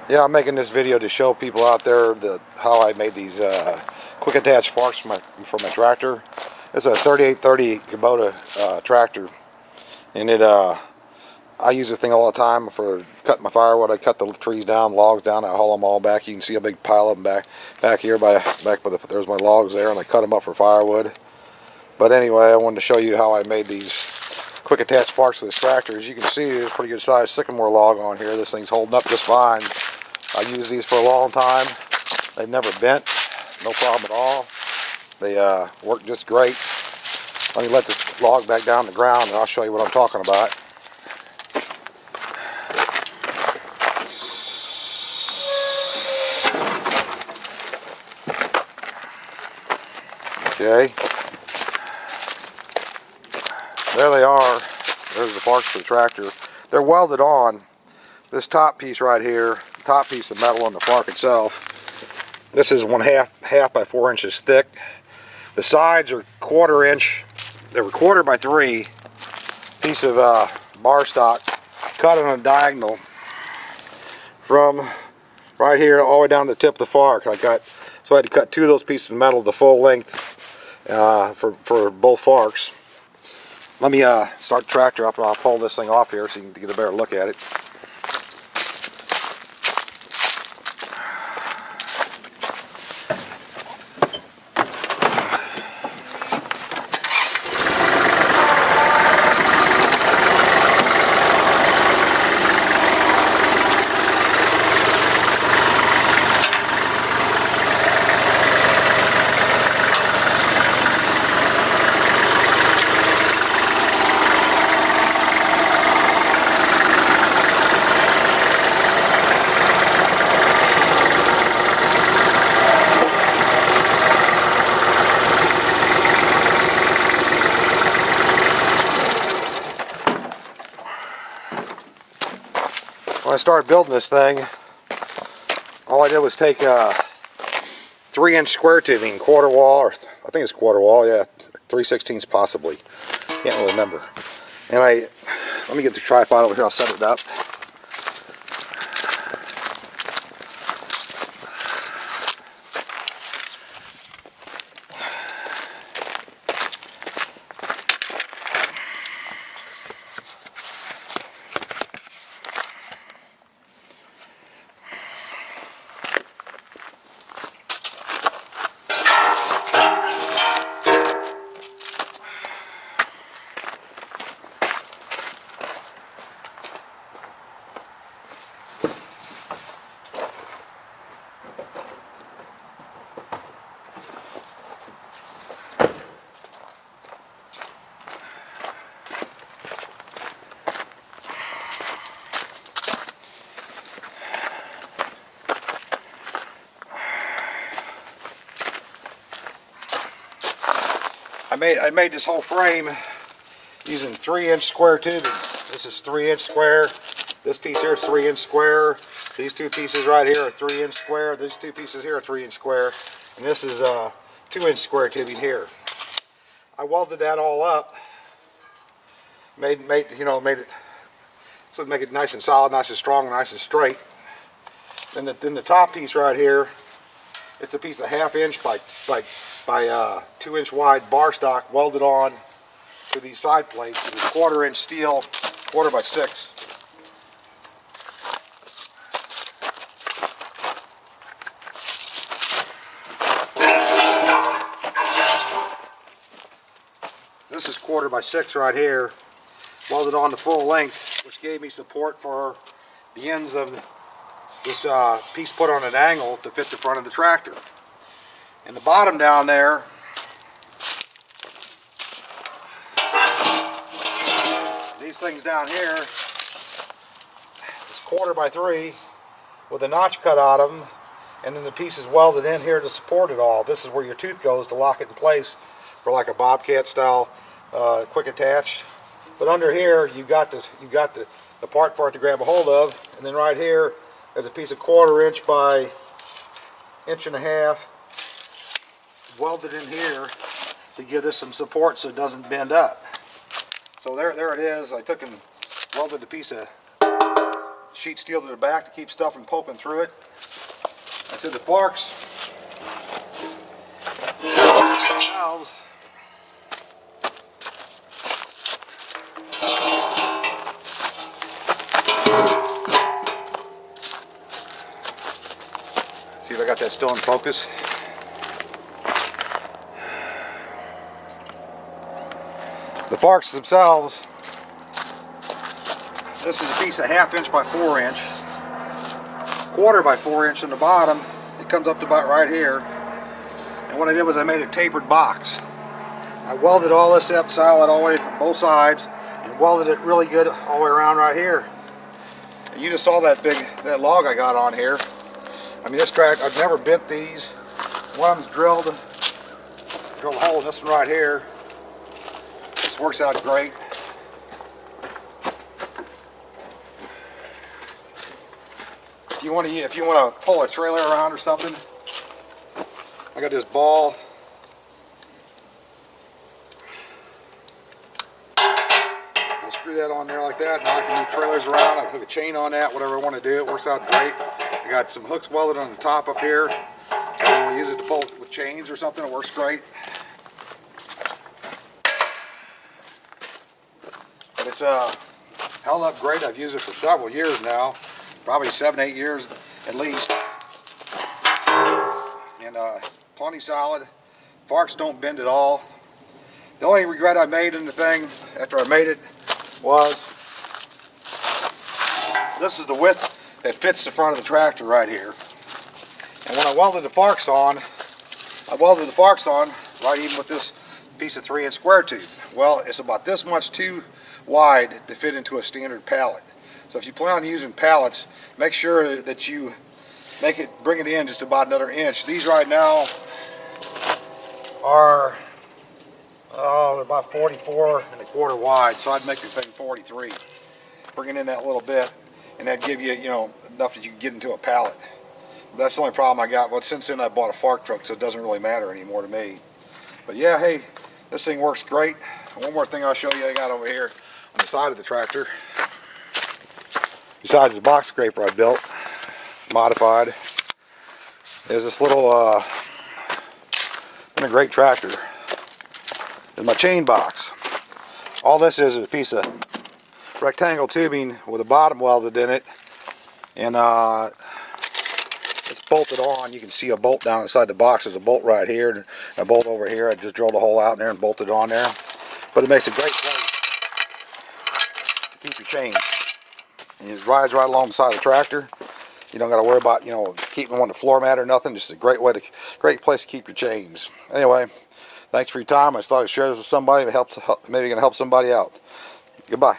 Yeah, I'm making this video to show people out there how I made these quick attach forks for my tractor. It's a 3830 Kubota tractor, and I use this thing all the time for cutting my firewood. I cut the trees down, logs down, I haul them all back. You can see a big pile of them back here there's my logs there, and I cut them up for firewood. But anyway, I wanted to show you how I made these quick attach forks for this tractor. As you can see, there's a pretty good sized sycamore log on here. This thing's holding up just fine. I used these for a long time. They've never bent, no problem at all. They work just great. Let me let this log back down the ground and I'll show you what I'm talking about. Okay. There they are. There's the forks for the tractor. They're welded on. This top piece right here, the top piece of metal on the fork itself, this is half by 4 inches thick. The sides are 1/4 inch. They were 1/4 by 3 piece of bar stock cut on a diagonal from right here all the way down to the tip of the fork. So I had to cut 2 of those pieces of metal the full length for both forks. Let me start the tractor up and I'll pull this thing off here so you can get a better look at it. When I started building this thing, all I did was take 3-inch square tubing, 1/4 wall, or I think it's 1/4 wall, yeah, 3/16 possibly. Can't really remember. And let me get the tripod over here, I'll set it up. I made this whole frame using 3-inch square tubing. This is 3-inch square. This piece here is 3-inch square. These 2 pieces right here are 3-inch square. These 2 pieces here are 3-inch square. And this is 2-inch square tubing here. I welded that all up. Made it so to make it nice and solid, nice and strong, nice and straight. Then the top piece right here, it's a piece of 1/2 inch by 2-inch wide bar stock welded on to these side plates. It's 1/4 inch steel, 1/4 by 6. This is 1/4 by 6 right here, welded on to full length, which gave me support for the ends of this piece put on an angle to fit the front of the tractor. And the bottom down there, these things down here, it's 1/4 by 3 with a notch cut out of them, and then the piece is welded in here to support it all. This is where your tooth goes to lock it in place for like a Bobcat style quick attach. But under here you got the part for it to grab a hold of, and then right here there's a piece of 1/4 inch by 1.5 inch welded in here to give this some support so it doesn't bend up. So there it is. I took and welded a piece of sheet steel to the back to keep stuff from poking through it. I said the forks themselves see if I got that still in focus. The forks themselves, this is a piece of 1/2 inch by 4 inch, 1/4 by 4 inch on the bottom. It comes up to about right here. And what I did was I made a tapered box. I welded all this up solid all the way on both sides and welded it really good all the way around right here. And you just saw that that log I got on here. I mean, this track, I've never bent these. One of them's drilled a hole in this one right here. This works out great. If you want to pull a trailer around or something, I got this ball. I'll screw that on there like that. Now I can move trailers around. I can hook a chain on that, whatever I want to do. It works out great. I got some hooks welded on the top up here. I want to use it to pull with chains or something. It works great. But it's held up great. I've used it for several years now, probably 7, 8 years at least. And plenty solid. Forks don't bend at all. The only regret I made in the thing after I made it was this is the width that fits the front of the tractor right here. And when I welded the forks on right even with this piece of 3-inch square tube. Well, it's about this much too wide to fit into a standard pallet. So if you plan on using pallets, make sure that you bring it in just about another inch. These right now are they're about 44.25 wide, so I'd make your thing 43. Bring it in that little bit, and that'd give you, enough that you can get into a pallet. But that's the only problem I got. Well, since then I bought a fork truck, so it doesn't really matter anymore to me. But yeah, hey, this thing works great. One more thing I'll show you I got over here on the side of the tractor. Besides the box scraper I built, modified, is this little, been a great tractor. Is my chain box. All this is a piece of rectangle tubing with a bottom welded in it, and it's bolted on. You can see a bolt down inside the box. There's a bolt right here and a bolt over here. I just drilled a hole out in there and bolted it on there. But it makes a great place to keep your chains. And it rides right along the side of the tractor. You don't got to worry about keeping them on the floor mat or nothing. Just a great place to keep your chains. Anyway, thanks for your time. I just thought I'd share this with somebody. Maybe going to help somebody out. Goodbye.